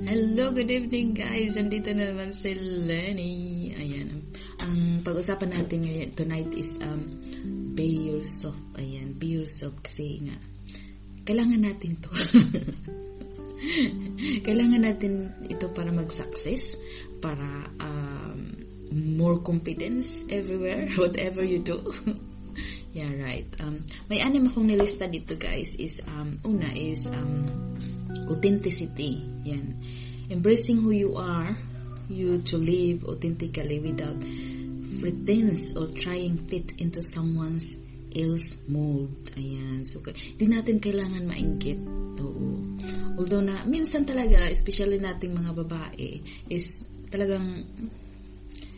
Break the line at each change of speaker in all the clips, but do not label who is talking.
Hello, good evening guys. Andito na naman si Lenny. Ayan. Ang pag-usapan natin ngayon tonight is be yourself. Ayan, be yourself kasi nga kailangan natin to. Kailangan natin ito para mag-success, para more confidence everywhere, whatever you do. Yeah, right. May anim akong nilista dito guys is una is authenticity. Yan. Embracing who you are, you to live authentically without pretense or trying fit into someone else mold. Ayan. So, di natin kailangan mainggit. Oo. Although na, minsan talaga, especially nating mga babae, is talagang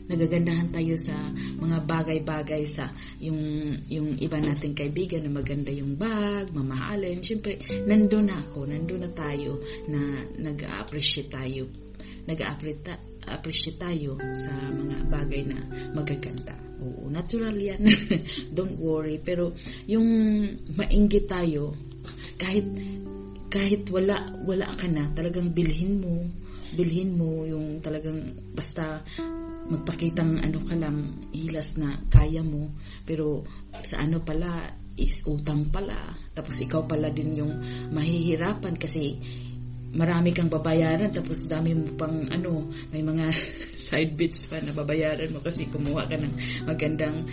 nagagandahan tayo sa mga bagay-bagay sa yung iba nating kaibigan na maganda yung bag, mamahalin. Siyempre, nandun na tayo na nag-appreciate tayo sa mga bagay na magaganda. Oo, natural yan. Don't worry. Pero yung mainggit tayo, kahit wala ka na, talagang bilhin mo yung talagang basta magpakitang ka lang hilas na kaya mo, pero sa pala is utang pala, tapos ikaw pala din yung mahihirapan kasi marami kang babayaran, tapos dami mo pang may mga side bits pa na babayaran mo kasi kumuha ka ng magandang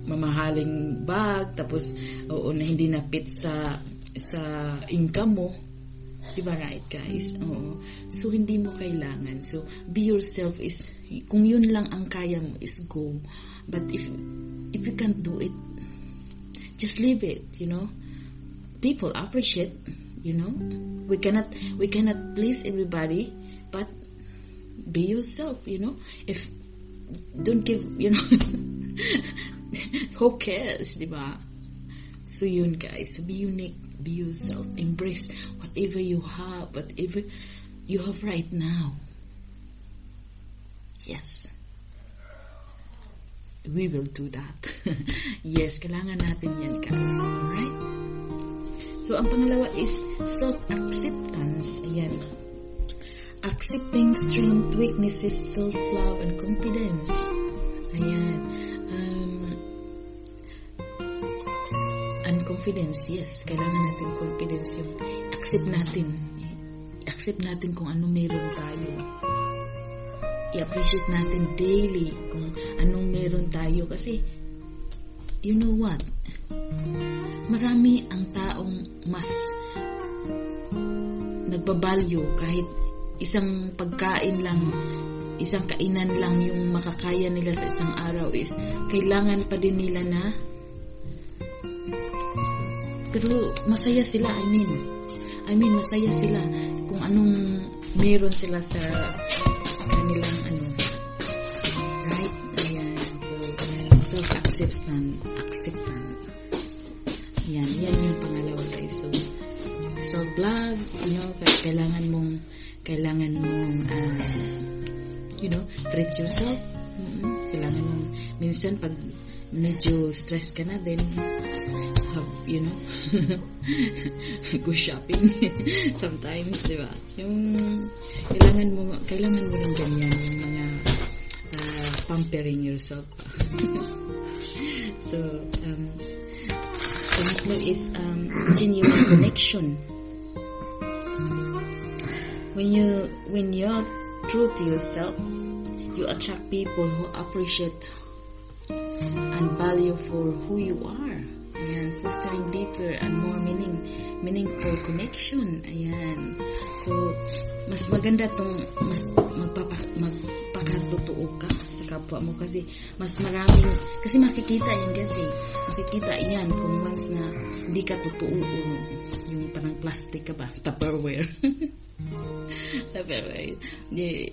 mamahaling bag, tapos na hindi na fit sa income mo. Diba right guys? Oo. So hindi mo kailangan. So be yourself is, kung yun lang ang kaya mo is go. But if you can't do it, just leave it, People appreciate, We cannot please everybody, but be yourself, If don't give, who cares, diba? So yun guys, be unique, be yourself, embrace whatever you have right now. Yes, we will do that. Yes, kailangan natin yan guys. Alright? So ang pangalawa is self-acceptance. Ayan, accepting strength, weaknesses, self-love, and confidence. Ayan. Confidence, yes. Kailangan natin confidence, yung accept natin kung ano meron tayo. I-appreciate natin daily kung anong meron tayo kasi you know what? Marami ang taong mas nagbabalyo kahit isang pagkain lang, isang kainan lang yung makakaya nila sa isang araw is kailangan pa din nila na, pero masaya sila. I mean masaya sila kung anong meron sila sa kanilang right? Ayan. So acceptance. Yan yung pangalawa guys. So self-love, kailangan mong treat yourself. Kailangan mong minsan pag medyo stress ka na din, go shopping sometimes, diba? Yung kailangan mo rin ganyan, yung mga pampering yourself. So pangatlo is genuine connection. When you're true to yourself, you attract people who appreciate and value for who you are. Ayan, fostering deeper and more meaningful connection. Ayan. So, mas maganda tong mas magpakatotoo ka sa kapwa mo kasi mas maraming, kasi makikita yan kung once na hindi ka totoo, yung parang plastic ka ba? Tupperware.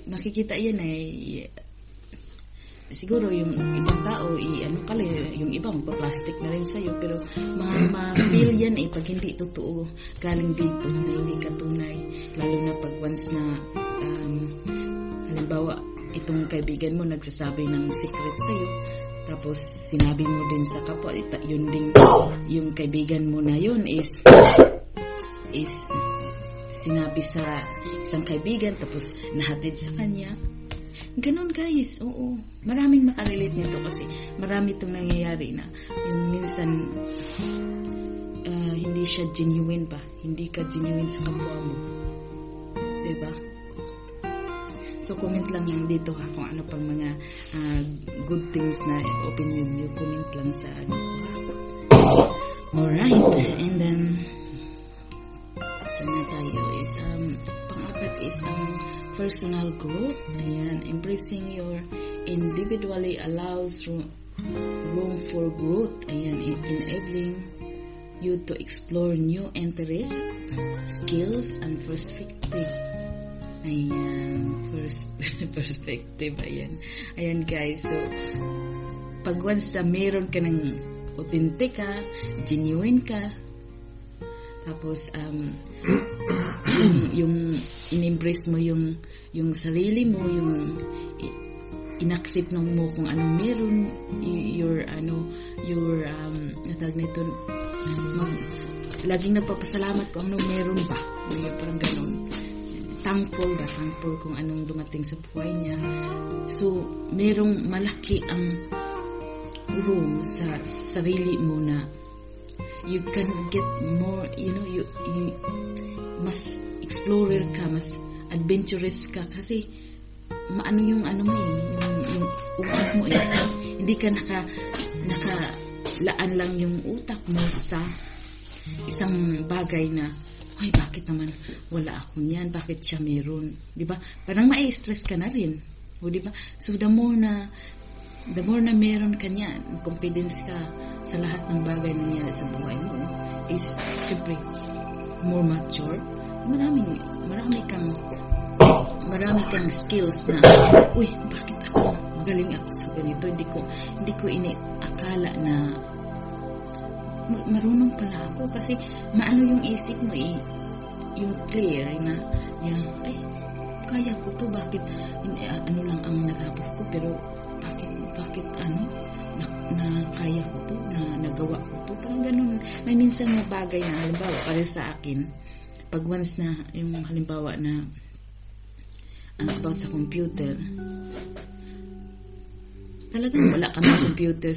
Makikita yan siguro yung ibang tao yung iba magpa-plastic na rin sa'yo, pero ma-feel yan pag hindi totoo galing dito, na hindi ka tunay, lalo na pag once na halimbawa itong kaibigan mo nagsasabi ng secret sa'yo, tapos sinabi mo din sa kapwa, yun din yung kaibigan mo na yun is sinabi sa isang kaibigan tapos nahatid sa kanya. Ganon guys, oo. Maraming makarelate nito kasi marami itong nangyayari na yung minsan hindi siya genuine ba? Hindi ka genuine sa kapwa mo. Diba? So comment lang yan dito ha kung ano pang mga good things na opinion nyo. Comment lang sa ano. Alright, and then sana tayo is pang-apat is personal growth. Ayan, embracing your individually allows room for growth. Ayan, enabling you to explore new interests, skills, and perspective. Ayan, perspective. Ayan guys. So, pag once na meron ka ng authentic ka, genuine ka, tapos yung in-embrace mo yung sarili mo, yung inaccept mo kung anong meron, natag nito, laging nagpapasalamat kung anong meron ba, parang ganun, thankful kung anong dumating sa buhay niya. So merong malaki ang room sa sarili mo na you can get more, you mas explorer ka, mas adventurous ka kasi maano yung yung utak mo hindi ka nakalaan lang yung utak mo sa isang bagay na ay bakit naman wala ako niyan, bakit siya meron, di ba? Parang mai-stress ka na rin, o di ba? So the more na meron ka niyan, confidence ka sa lahat ng bagay na nangyari sa buhay mo, is syempre more mature, marami kang skills na uy, bakit ako magaling ako sa ganito, hindi ko iniakala na marunong pala ako, kasi maano yung isip mo yung clear na ay kaya ko to, bakit ano lang ang natapos ko, pero bakit na kaya ko to, na nagawa ko to, parang ganun. May minsan na bagay na halimbawa para sa akin, pag once na yung halimbawa na about sa computer, talagang wala kami computer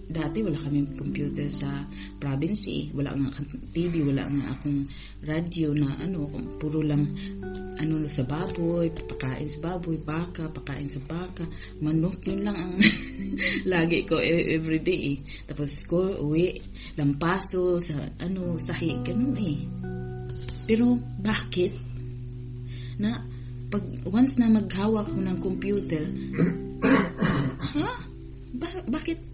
dati wala kami computer sa province, wala nga TV, wala nga akong radio na puro lang sa baboy, pakain sa baboy, pakain sa baka, manok, yun lang ang lagi ko everyday tapos school, uwi, lampaso sa sahi, ganun pero bakit na pag once na maghawak ko ng computer bakit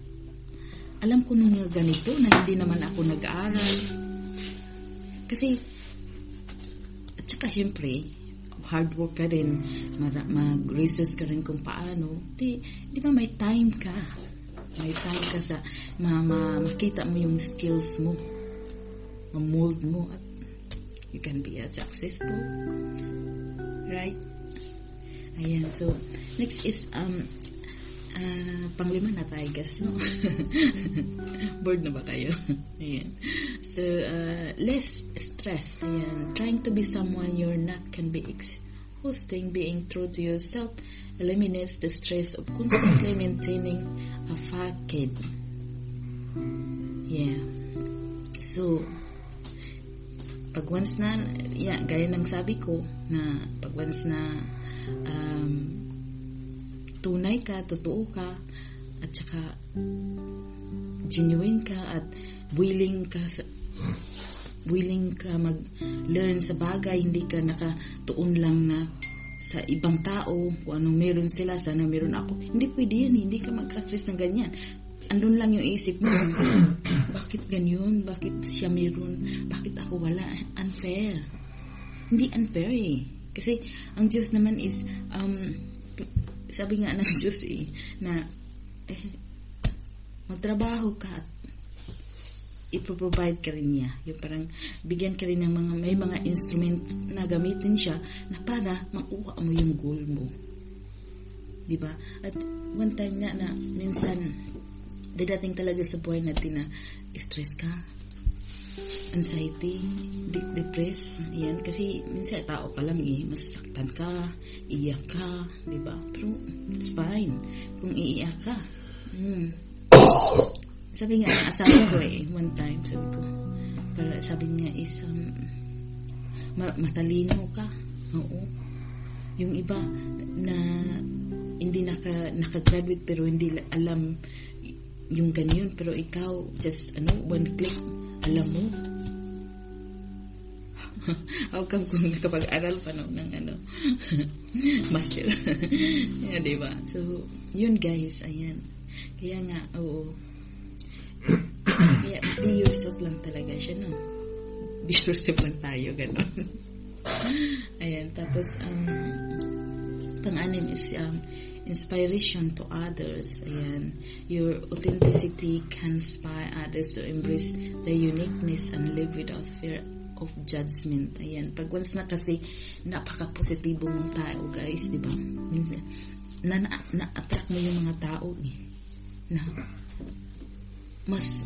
alam ko nung mga ganito na hindi naman ako nag-aaral. Kasi, at saka syempre, hard work ka rin, mag-research ka rin kung paano. Di ba may time ka? May time ka sa makita mo yung skills mo, ma-mold mo, at you can be successful. Right? Ayan, so, next is, panglima na tayo guys, no? Bored na ba kayo? Ayan. So less stress. Ayan. Trying to be someone you're not can be exhausting. Being true to yourself eliminates the stress of constantly maintaining a facade. Yeah. So pag once na gaya ng sabi ko na pag once na tunay ka, totoo ka, at saka genuine ka, at willing ka mag-learn sa bagay, hindi ka nakatuon lang na sa ibang tao, kung anong meron sila, sana meron ako. Hindi pwede yan, hindi ka mag-success ng ganyan. Andun lang yung isip mo, bakit ganyan, bakit siya meron, bakit ako wala, unfair. Hindi unfair kasi ang Diyos naman is sabi nga ng Diyos na magtrabaho ka at ipro-provide ka rin niya. Yung parang bigyan ka rin ng may mga instrument na gamitin siya na para makuha mo yung goal mo. Diba? At one time na minsan dadating talaga sa buhay natin na stress ka. anxiety, depressed. Yan, kasi minsan tao ka lang masasaktan ka, iyak ka, di ba? Pero it's fine kung iiyak ka. Sabi nga ng asawa ko one time, sabi niya is matalino ka. Oo. Yung iba na hindi naka-graduate pero hindi alam yung ganyan, pero ikaw just one click alam mo. How come kung nakapag-aral pa ng master? Yeah, diba? So yun guys, ayan. Kaya nga, oo. Kaya be yourself lang talaga siya, no? Be yourself lang tayo, gano'n. Ayan, tapos pang-anim is inspiration to others. Ayan, your authenticity can inspire others to embrace the uniqueness and live without fear of judgment. Ayan, pag once na kasi napaka-positibo mong tao, guys, di ba? Minsan na-attract mo yung mga tao na mas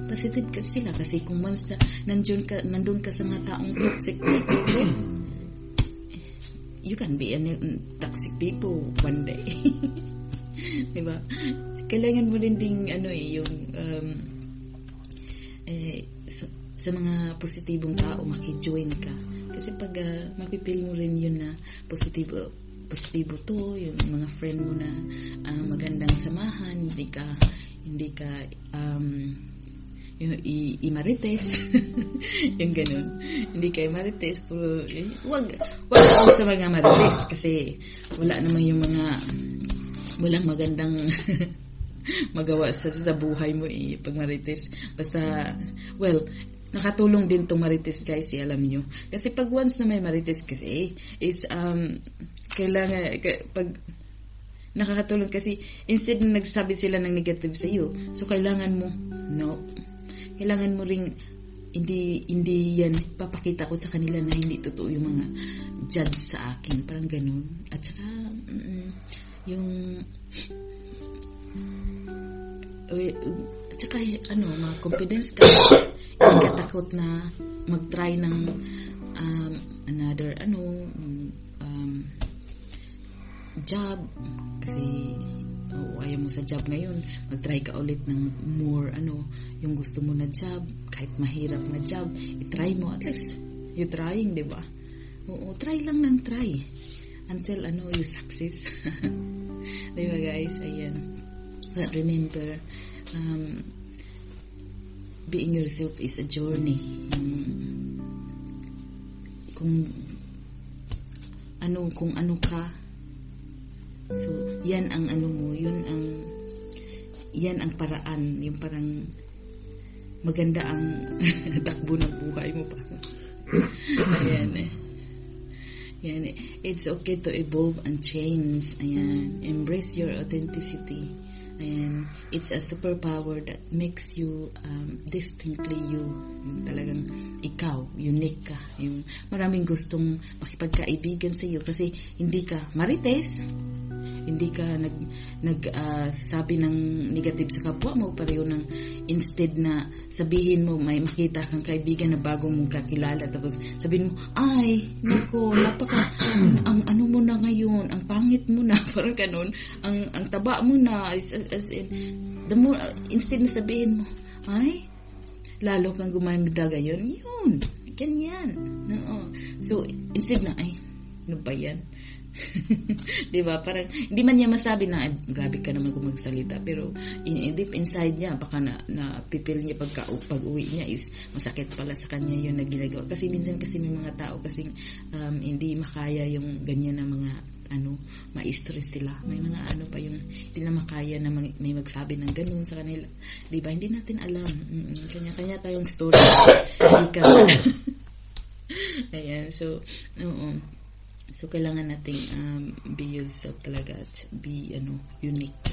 positive ka sila, kasi kung once na nandun ka sa mga taong toxic people, you can be toxic people one day. Diba? Kailangan mo rin ding yung sa mga positibong tao makijoin ka, kasi pag mapipil mo rin yun na positibo to, yung mga friend mo na magandang samahan, hindi ka yung imarites. Yung ganun, hindi ka imarites, pero wag ako sa mga marites, kasi wala naman yung walang magandang magawa sa buhay mo pag marites. Basta nakatulong din tong marites, guys, alam nyo, kasi pag once na may marites kasi is kailangan pag nakakatulong, kasi instead na nagsabi sila ng negative sa iyo, so kailangan mo kailangan mo ring hindi yan papakita ko sa kanila na hindi totoo yung mga judge sa akin, parang ganun. At saka mga confidence ka, hindi ka takot na mag-try ng another job, kasi ayaw mo sa job ngayon, mag-try ka ulit ng more yung gusto mo na job, kahit mahirap na job, i-try mo, at least you trying, diba? Oo, try lang ng try until you success. Diba, guys? Ayan. But remember, being yourself is a journey. Kung ano ka, so yan ang yan ang paraan, yung parang maganda ang takbo ng buhay mo pa. Ayan. It's okay to evolve and change. Ayan, embrace your authenticity. Ayan, it's a superpower that makes you distinctly you. Yung talagang ikaw, unique ka. Yung maraming gustong makipagkaibigan sa iyo, kasi hindi ka marites, hindi ka sabi ng negative sa kapwa mo, pareho ng instead na sabihin mo, may makita kang kaibigan na bago mong kakilala, tapos sabihin mo, ay nako, ang ano mo na ngayon, ang pangit mo na, parang ganun, ang taba mo na, as in, the more, instead na sabihin mo, ay lalo kang gumanda ngayon, yun, ganyan. No. So instead na, ay ano ba yan? Diba? Parang hindi man niya masabi na grabe ka naman kung magsalita, pero deep inside niya baka na pipil niya pag-uwi niya is masakit pala sa kanya yun na ginagawa. Kasi minsan kasi may mga tao kasing hindi makaya yung ganyan na mga ma-stress sila. May mga pa yung hindi na makaya na may magsabi ng ganun sa kanila. Diba? Hindi natin alam. Kanya-kanya tayong story. Hindi ka ayan. So so kailangan nating be yourself talaga, at be unique.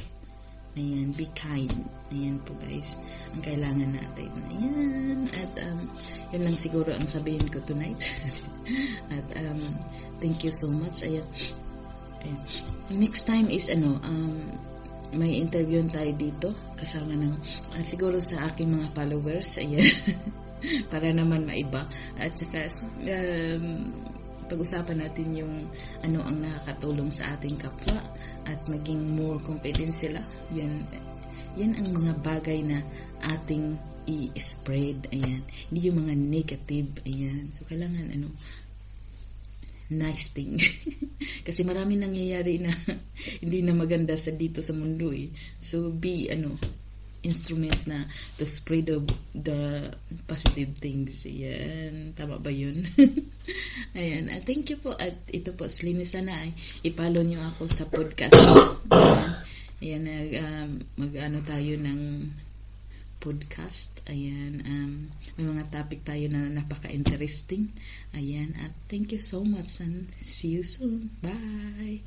Ayan, be kind. Ayan po, guys, ang kailangan natin. Ayan, at yun lang siguro ang sabihin ko tonight. At thank you so much. Ayan. Next time is may interview tayo dito kasama ng siguro sa aking mga followers. Ayan. para naman maiba. At saka pag-usapan natin yung ano ang nakakatulong sa ating kapwa at maging more confident sila. Yan ang mga bagay na ating i-spread. Ayan. Hindi yung mga negative. Ayan. So, kailangan nice thing. Kasi marami nangyayari na hindi na maganda dito sa mundo eh. So, be instrument na to spread the positive things. Ayan. Tama ba yun? Ayan. Thank you po. At ito po, Slim, sana ay ipalo nyo ako sa podcast. Ayan. Mag-ano tayo ng podcast. Ayan. May mga topic tayo na napaka-interesting. Ayan. At thank you so much and see you soon. Bye!